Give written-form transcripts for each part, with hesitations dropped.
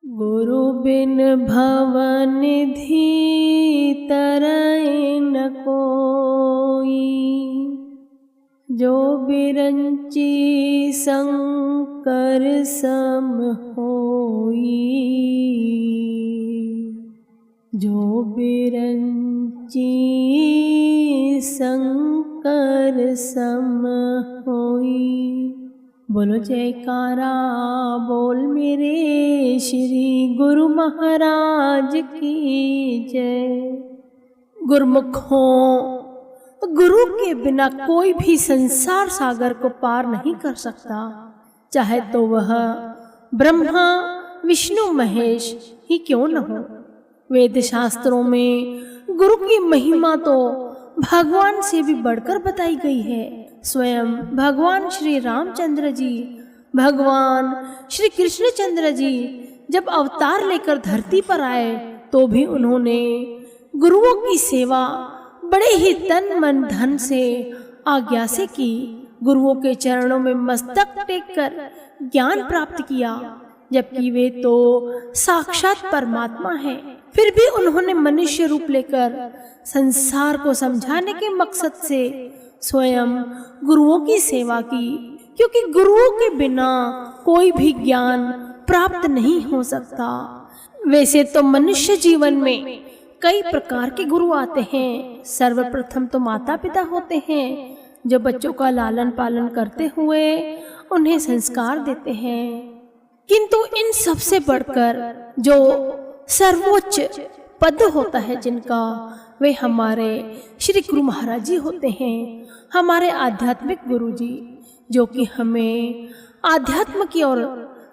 गुरु बिन भवनिधि तरय न कोई, जो बिरंची शंकर सम होई। जो बिरंची शंकर सम होई। बोलो जयकारा बोल मेरे श्री गुरु महाराज की जय। गुरुमुखों, गुरु के बिना कोई भी संसार सागर को पार नहीं कर सकता, चाहे तो वह ब्रह्मा विष्णु महेश ही क्यों न हो। वेद शास्त्रों में गुरु की महिमा तो भगवान से भी बढ़कर बताई गई है। स्वयं भगवान श्री रामचंद्र जी, भगवान श्री कृष्णचंद्र जी जब अवतार लेकर धरती पर आए तो भी उन्होंने गुरुओं की सेवा बड़े ही तन मन धन से आज्ञा से की। गुरुओं के चरणों में मस्तक टेककर ज्ञान प्राप्त किया, जबकि वे तो साक्षात परमात्मा हैं। फिर भी उन्होंने मनुष्य रूप लेकर संसार को समझाने के मकसद से स्वयं गुरुओं की सेवा की, क्योंकि गुरुओं के बिना कोई भी ज्ञान प्राप्त नहीं हो सकता। वैसे तो मनुष्य जीवन में कई प्रकार के गुरु आते हैं। सर्वप्रथम तो माता पिता होते हैं, जो बच्चों का लालन पालन करते हुए उन्हें संस्कार देते हैं। किंतु इन सब से बढ़कर जो सर्वोच्च पद होता है जिनका, वे हमारे श्री गुरु महाराज जी होते हैं, हमारे आध्यात्मिक गुरु जी, जो कि हमें आध्यात्म की ओर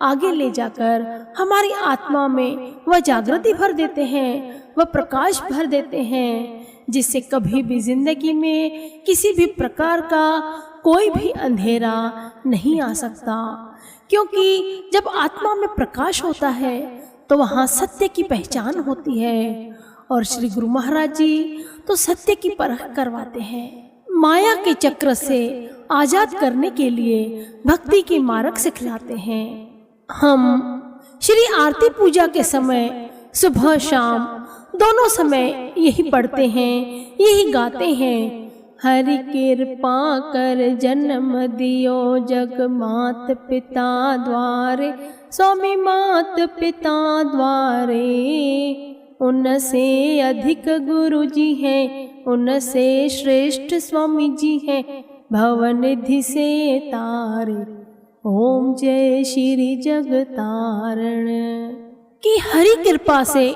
आगे ले जाकर हमारी आत्मा में वह जागृति भर देते हैं, वह प्रकाश भर देते हैं, जिससे कभी भी जिंदगी में किसी भी प्रकार का कोई भी अंधेरा नहीं आ सकता। क्योंकि जब आत्मा में प्रकाश होता है तो वहाँ सत्य की पहचान होती है, और श्री गुरु महाराज जी तो सत्य की परख करवाते हैं। माया के चक्र से आजाद करने के लिए भक्ति के मार्ग सिखलाते हैं। हम श्री आरती पूजा के समय सुबह शाम दोनों समय यही पढ़ते हैं, यही गाते हैं। हरि कृपा कर जन्म दियो जग मात पिता द्वारे, स्वामी मात पिता द्वारे। उनसे अधिक गुरु जी हैं, उनसे श्रेष्ठ स्वामी जी हैं, भवनिधि से तारे। ओम जय श्री जगतारण। कि हरि कृपा से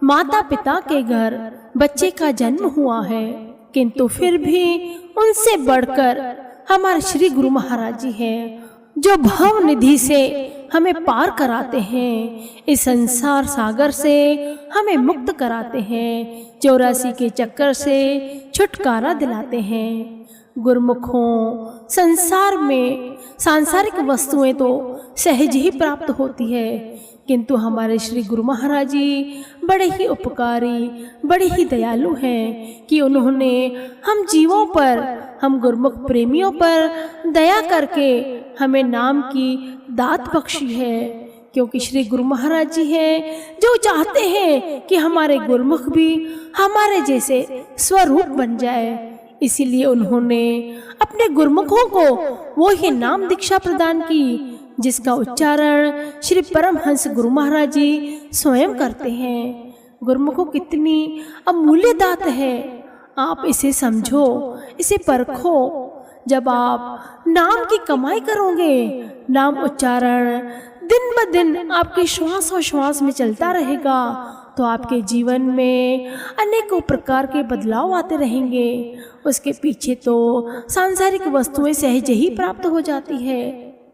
माता पिता के घर बच्चे का जन्म हुआ है, किंतु फिर भी उनसे बढ़कर हमारे श्री गुरु महाराज जी हैं, जो भव निधि से हमें पार कराते हैं, इस संसार सागर से हमें मुक्त कराते हैं, 84 के चक्कर से छुटकारा दिलाते हैं। गुरुमुखों, संसार में सांसारिक वस्तुएं तो सहज ही प्राप्त होती है, किंतु हमारे श्री गुरु महाराज जी बड़े ही उपकारी, बड़े ही दयालु हैं कि उन्होंने हम जीवों पर, हम गुरुमुख प्रेमियों पर दया करके हमें नाम की दात बख्शी है। क्योंकि श्री गुरु महाराज जी हैं जो चाहते हैं कि हमारे गुरुमुख भी हमारे जैसे स्वरूप बन जाए, इसीलिए उन्होंने अपने गुरुमुखों को वो ही नाम दीक्षा प्रदान की, जिसका उच्चारण श्री परमहंस गुरु महाराज जी स्वयं करते हैं। गुरुमुखों कितनी अमूल्य दात है, आप इसे समझो, इसे परखो। जब आप नाम की कमाई करोगे, नाम उच्चारण दिन ब दिन आपके श्वास और श्वास में चलता रहेगा, तो आपके जीवन में अनेकों प्रकार के बदलाव आते रहेंगे। उसके पीछे तो सांसारिक वस्तुएं सहज ही प्राप्त हो जाती है।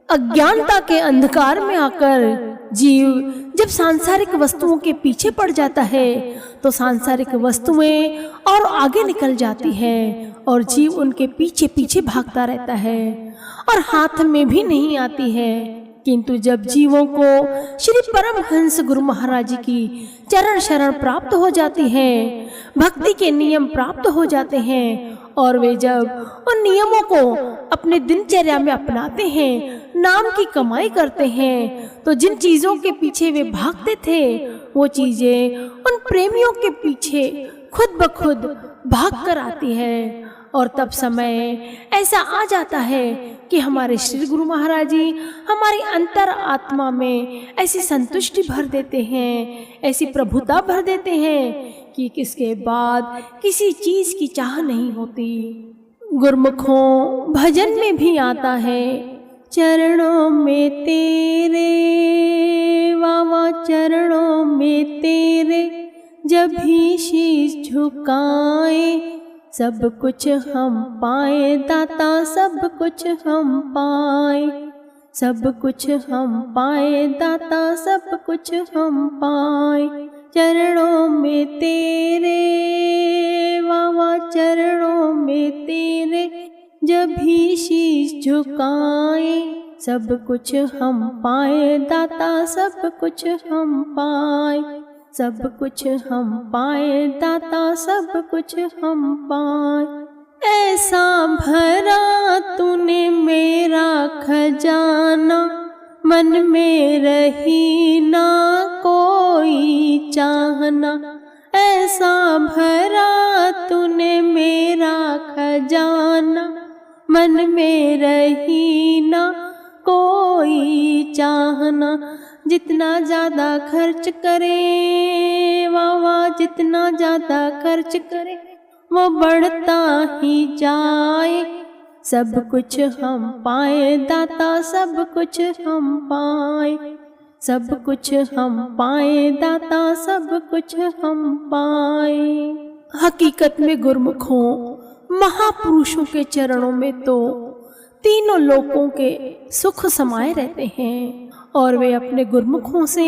अज्ञानता के अंधकार में आकर जीव जब सांसारिक वस्तुओं के पीछे पड़ जाता है, तो सांसारिक वस्तुएं और आगे निकल जाती है और जीव उनके पीछे पीछे भागता रहता है और हाथ में भी नहीं आती है। किंतु जब जीवों को श्री परमहंस गुरु महाराज जी की चरण शरण प्राप्त हो जाती है, भक्ति के नियम प्राप्त हो जाते हैं और वे जब उन नियमों को अपने दिनचर्या में अपनाते हैं, नाम की कमाई करते हैं, तो जिन चीजों के पीछे वे भागते थे वो चीजें उन प्रेमियों के पीछे खुद ब खुद भाग कर आती है। और तब समय ऐसा आ जाता है कि हमारे श्री गुरु महाराज जी हमारी अंतर आत्मा में ऐसी संतुष्टि भर देते हैं, ऐसी प्रभुता भर देते हैं कि किसके बाद किसी चीज की चाह नहीं होती। गुरमुखों भजन में भी आता है, चरणों में तेरे वावा चरणों में तेरे जब भी शीश झुकाए सब कुछ हम पाए दाता, सब कुछ हम पाए, सब कुछ हम पाए दाता, सब कुछ हम पाए। चरणों में तेरे वावा चरणों में तेरे जब भी शीश झुकाए सब कुछ हम पाए दाता, सब कुछ हम पाए, सब कुछ हम पाए दाता, सब कुछ हम पाए। ऐसा भरा तूने मेरा खजाना मन में रही ना कोई चाहना, ऐसा भरा तूने मेरा खजाना मन में रही ना कोई चाहना। जितना ज़्यादा खर्च करे वावा जितना ज़्यादा खर्च करे वो बढ़ता ही जाए, सब कुछ हम पाए दाता, सब कुछ हम पाए, सब कुछ हम पाए दाता, सब कुछ हम पाए। हकीकत में गुरमुखों महापुरुषों के चरणों में तो तीनों लोकों के सुख समाये रहते हैं और वे अपने गुरमुखों से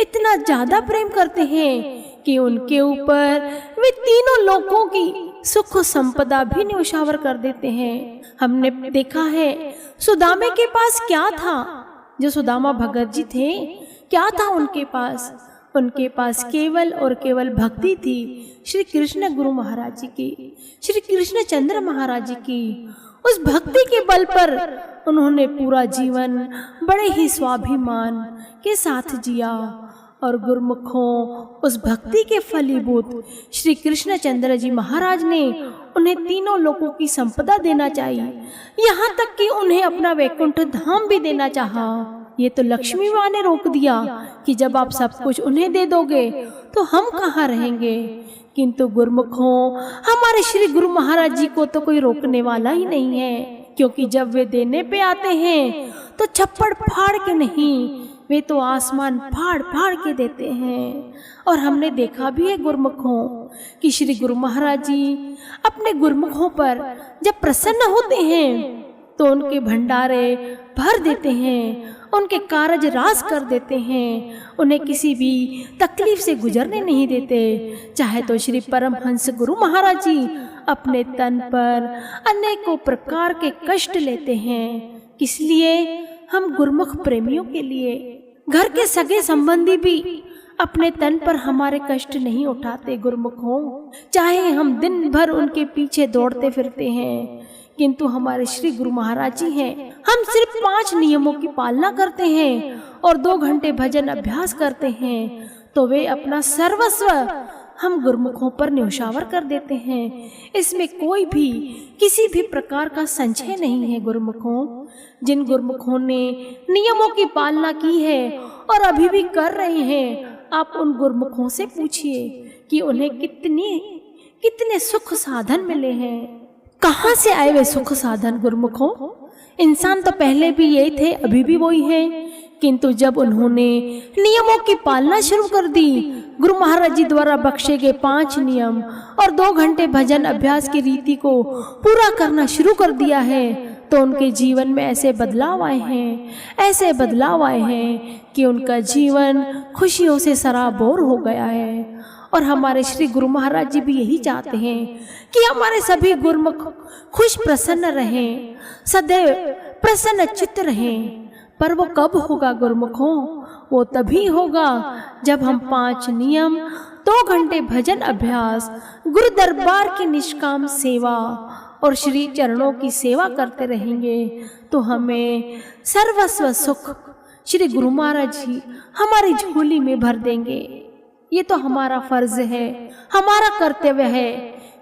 इतना ज्यादा प्रेम करते हैं कि उनके ऊपर वे तीनों लोकों की सुख संपदा भी न्यौछावर कर देते हैं। हमने देखा है सुदामे के पास क्या था, जो सुदामा भगत जी थे क्या था उनके पास, उनके पास केवल और केवल भक्ति थी श्री कृष्ण गुरु महाराज जी की, श्री कृष्ण चंद्र महाराज जी की। उस भक्ति के बल पर उन्होंने पूरा जीवन बड़े ही स्वाभिमान के साथ जिया और गुरमुखों उस भक्ति के फलीभूत श्री कृष्ण चंद्र जी महाराज ने उन्हें तीनों लोकों की संपदा देना चाहिए, यहाँ तक कि उन्हें अपना वैकुंठ धाम भी देना चाहा। ये तो लक्ष्मी माँ ने रोक दिया कि जब आप सब कुछ उन्हें दे दोगे तो हम कहाँ रहेंगे। किंतु गुरमुखों हमारे श्री गुरु महाराज जी को तो कोई रोकने वाला ही नहीं है, क्योंकि जब वे देने पे आते हैं तो छप्पड़ फाड़ के नहीं, वे तो आसमान फाड़ फाड़ के देते हैं। और हमने देखा भी है गुरमुखों कि श्री गुरु महाराज जी अपने गुरमुखों पर जब प्रसन्न होते हैं तो उनके भंडारे भर देते हैं, उनके कारज राज कर देते हैं, उन्हें किसी भी तकलीफ से गुजरने नहीं देते। चाहे तो श्री परमहंस गुरु महाराज जी अपने तन पर अनेकों प्रकार के कष्ट लेते हैं, किस लिए? हम गुरमुख प्रेमियों के लिए। घर के सगे संबंधी भी अपने तन पर हमारे कष्ट नहीं उठाते गुरमुखों, चाहे हम दिन भर उनके पीछे दौड़ते फिरते हैं, किंतु हमारे श्री गुरु महाराज जी हैं, हम सिर्फ 5 नियमों की पालना करते हैं और 2 घंटे भजन अभ्यास करते हैं तो वे अपना सर्वस्व हम गुरमुखों पर न्यौछावर कर देते हैं। इसमें कोई भी किसी भी प्रकार का संशय नहीं है गुरमुखों। जिन गुरमुखों ने नियमों की पालना की है और अभी भी कर रहे हैं, आप उन गुरमुखों से पूछिए कि उन्हें कितने सुख साधन मिले हैं, कहाँ से आए वे सुख साधन गुरमुखों। इंसान तो पहले भी यही थे, अभी भी वही है, किंतु जब उन्होंने नियमों की पालना शुरू कर दी, गुरु महाराज जी द्वारा बख्शे गए 5 नियम और 2 घंटे भजन अभ्यास की रीति को पूरा करना शुरू कर दिया है, तो उनके जीवन में ऐसे बदलाव आए हैं, ऐसे बदलाव आए हैं कि उनका जीवन खुशियों से सराबोर हो गया है। और हमारे श्री गुरु महाराज जी भी यही चाहते हैं कि हमारे सभी गुरमुख खुश प्रसन्न रहें, सदैव प्रसन्न चित्त रहें, पर वो कब होगा गुरुमुखों? वो तभी होगा जब हम 5 नियम, 2 घंटे भजन अभ्यास, गुरु दरबार की निष्काम सेवा और श्री चरणों की सेवा करते रहेंगे तो हमें सर्वस्व सुख श्री गुरु महाराज जी हमारी झोली में भर देंगे। ये तो हमारा फर्ज है, हमारा कर्तव्य है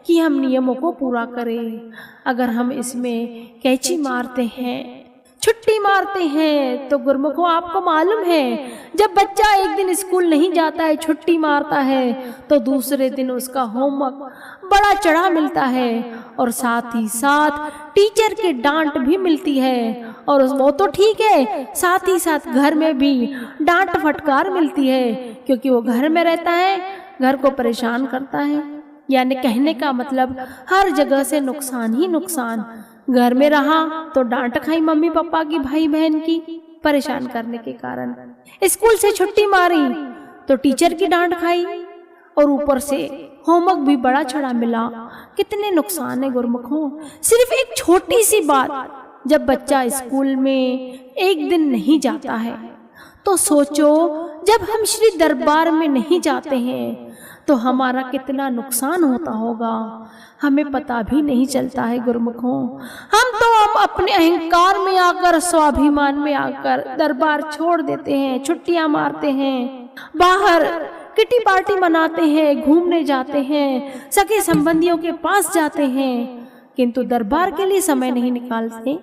कि हम नियमों को पूरा करें। अगर हम इसमें कैची मारते हैं, छुट्टी मारते हैं, तो गुरुमुखों आपको मालूम है जब बच्चा एक दिन स्कूल नहीं जाता है, छुट्टी मारता है, तो दूसरे दिन उसका होमवर्क बड़ा चढ़ा मिलता है और साथ ही साथ टीचर के डांट भी मिलती है। और वो तो ठीक है, साथ ही साथ घर में भी डांट फटकार मिलती है, क्योंकि वो घर में रहता है, घर को परेशान करता है। यानी कहने का मतलब हर जगह से नुकसान ही नुकसान। घर में रहा तो डांट खाई मम्मी पापा की, भाई बहन की, परेशान करने के कारण। स्कूल से छुट्टी मारी तो टीचर की डांट खाई और ऊपर से होमवर्क भी बड़ा छड़ा मिला। कितने नुकसान है गुरुमुखों। सिर्फ एक छोटी सी बात, जब बच्चा स्कूल में एक दिन नहीं जाता है तो सोचो जब हम श्री दरबार में नहीं जाते हैं तो हमारा कितना नुकसान होता होगा, हमें पता भी नहीं चलता है गुरुमुखों। हम अपने अहंकार में आकर, स्वाभिमान में आकर दरबार छोड़ देते हैं, छुट्टियां मारते हैं, बाहर किटी पार्टी मनाते हैं, घूमने जाते हैं, सगे संबंधियों के पास जाते हैं, किंतु दरबार के लिए समय नहीं निकालते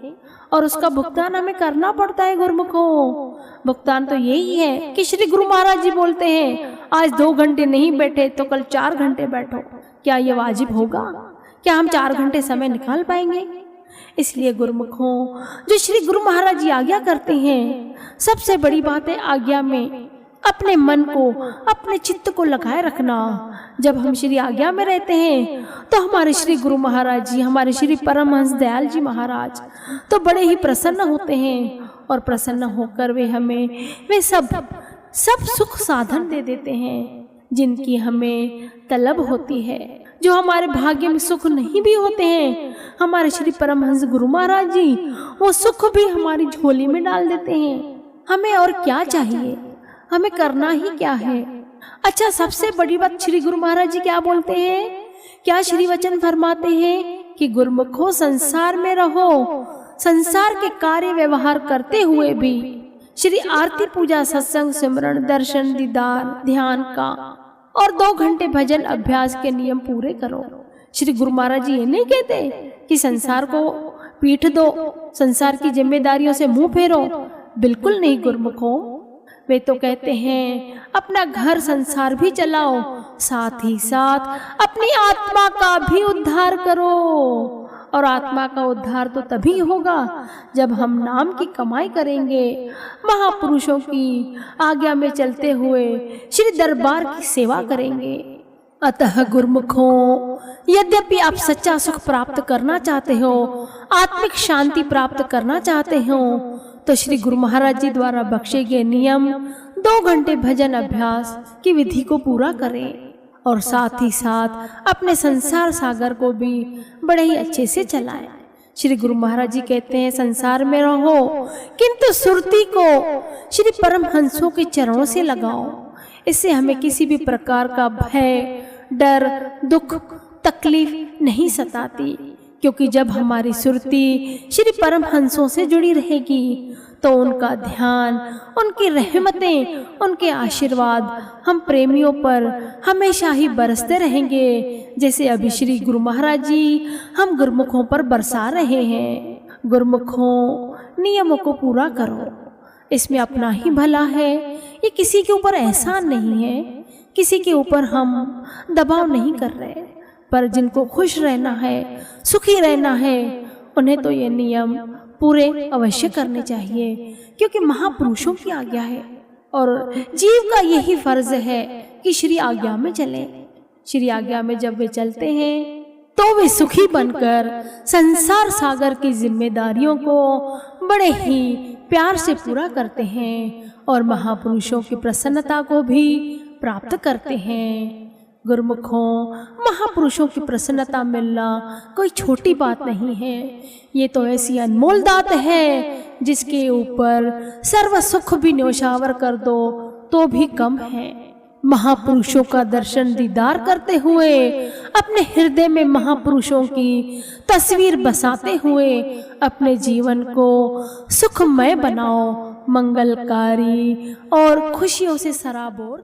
और उसका भुगतान हमें करना पड़ता है गुरुमुखों। भुगतान तो यही है कि श्री गुरु महाराज जी बोलते हैं आज 2 घंटे नहीं बैठे तो कल 4 घंटे बैठो। क्या ये वाजिब होगा? क्या हम 4 घंटे समय निकाल पाएंगे? इसलिए गुरुमुखों, जो श्री गुरु महाराज जी आज्ञा करते हैं, सबसे बड़ी बात है आज्ञा में अपने मन को, अपने चित्त को लगाए रखना। जब हम श्री आज्ञा में रहते हैं तो हमारे श्री गुरु महाराज जी, हमारे श्री परमहंस दयाल जी महाराज तो बड़े ही प्रसन्न होते हैं और प्रसन्न होकर वे सब सुख साधन दे देते हैं जिनकी हमें तलब होती है। जो हमारे भाग्य में सुख नहीं भी होते हैं, हमारे श्री परमहंस गुरु महाराज जी वो सुख भी हमारी झोली में डाल देते हैं। हमें और क्या चाहिए? हमें करना ही क्या है? अच्छा, सबसे बड़ी बात श्री गुरु महाराज जी क्या बोलते हैं? क्या श्री वचन फरमाते हैं कि गुरुमुखों संसार में रहो, संसार के कार्य व्यवहार करते हुए भी श्री आरती पूजा सत्संग सिमरन दर्शन दीदार ध्यान का और 2 घंटे भजन अभ्यास के नियम पूरे करो। श्री गुरु महाराज जी ये नहीं कहते कि संसार को पीठ दो, संसार की जिम्मेदारियों से मुंह फेरो। बिल्कुल नहीं गुरुमुखों, वे तो कहते हैं अपना घर संसार भी चलाओ, साथ ही साथ अपनी आत्मा का भी उद्धार करो। और आत्मा का उद्धार तो तभी होगा जब हम नाम की कमाई करेंगे, महापुरुषों की आज्ञा में चलते हुए श्री दरबार की सेवा करेंगे। अतः गुरुमुखों, यद्यपि आप सच्चा सुख प्राप्त करना चाहते हो, आत्मिक शांति प्राप्त करना चाहते हो, तो श्री गुरु महाराज जी द्वारा बख्शे गए नियम 2 घंटे भजन अभ्यास की विधि को पूरा करें और साथ ही साथ अपने संसार सागर को भी बड़े ही अच्छे से चलाएं। श्री गुरु महाराज जी कहते हैं संसार में रहो किंतु सुरती को श्री परमहंसों के चरणों से लगाओ। इससे हमें किसी भी प्रकार का भय, डर, दुख, तकलीफ नहीं सताती, क्योंकि जब हमारी सुरती श्री परमहंसों से जुड़ी रहेगी तो उनका ध्यान, उनकी रहमतें, उनके आशीर्वाद हम प्रेमियों पर हमेशा ही बरसते रहेंगे, जैसे अभी श्री गुरु महाराज जी हम गुरुमुखों पर बरसा रहे हैं। गुरुमुखों, नियमों को पूरा करो, इसमें अपना ही भला है। ये किसी के ऊपर एहसान नहीं है, किसी के ऊपर हम दबाव नहीं कर रहे, पर जिनको खुश रहना है, सुखी रहना है, उन्हें तो ये नियम पूरे अवश्य करने चाहिए, क्योंकि महापुरुषों की आज्ञा है और जीव का यही फर्ज है कि श्री आज्ञा में चलें। श्री आज्ञा में जब वे चलते हैं तो वे सुखी बनकर संसार सागर की जिम्मेदारियों को बड़े ही प्यार से पूरा करते हैं और महापुरुषों की प्रसन्नता को भी प्राप्त करते हैं। गुरुमुखों, महापुरुषों की प्रसन्नता मिलना कोई छोटी बात नहीं है। ये तो ऐसी अनमोल दात है जिसके ऊपर सर्व सुख भी न्योछावर कर दो तो भी कम है। महापुरुषों का दर्शन दीदार करते हुए अपने हृदय में महापुरुषों की तस्वीर बसाते हुए अपने जीवन को सुखमय बनाओ, मंगलकारी और खुशियों से सराबोर।